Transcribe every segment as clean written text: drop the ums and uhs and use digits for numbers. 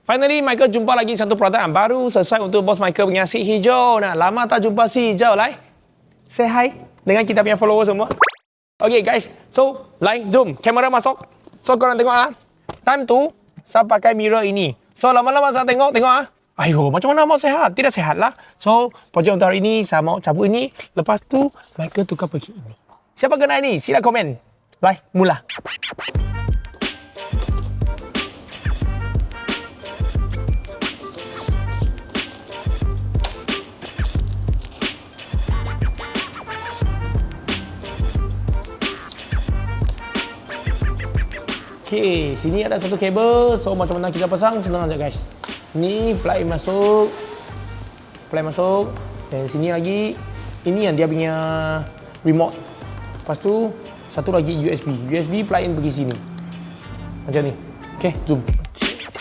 Finally, Michael jumpa lagi satu produk yang baru selesai untuk bos Michael punya si hijau. Nah, lama tak jumpa si hijau, Lai. Say hi dengan kita punya follower semua. Okay guys, so Lai, jom. Kamera masuk. So, korang tengok lah. Time tu, saya pakai mirror ini. So, lama-lama saya tengok lah. Ayo, macam mana mau sehat? Tidak sehat lah. So, projek untuk hari ini, saya mau cabut ini. Lepas tu, Michael tukar pergi ini. Siapa kena ini? Sila komen. Lai, mula. Okay, sini ada satu kabel. So, macam mana kita pasang? Senang aja guys. Ni plug masuk. Dan sini lagi. Ini yang dia punya remote. Lepas tu, satu lagi USB. USB plug in pergi sini. Macam ni. Okay, zoom.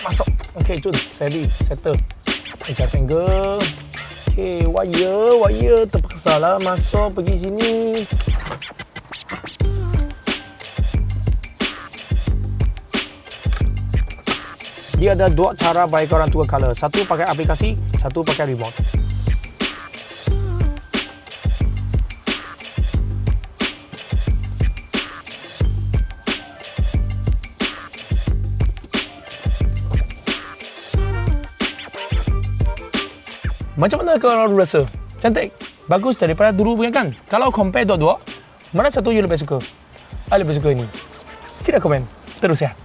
Masuk. Okay, jom. Steady. Settle. Adjust angle. Okay, wire. Terpaksa lah masuk pergi sini. Dia ada dua cara bagi korang tukar color. Satu pakai aplikasi, satu pakai remote. Macam mana korang rasa? Cantik? Bagus daripada dulu punya kan? Kalau compare dua-dua, mana satu you lebih suka? I lebih suka ini. Sila komen. Terus ya.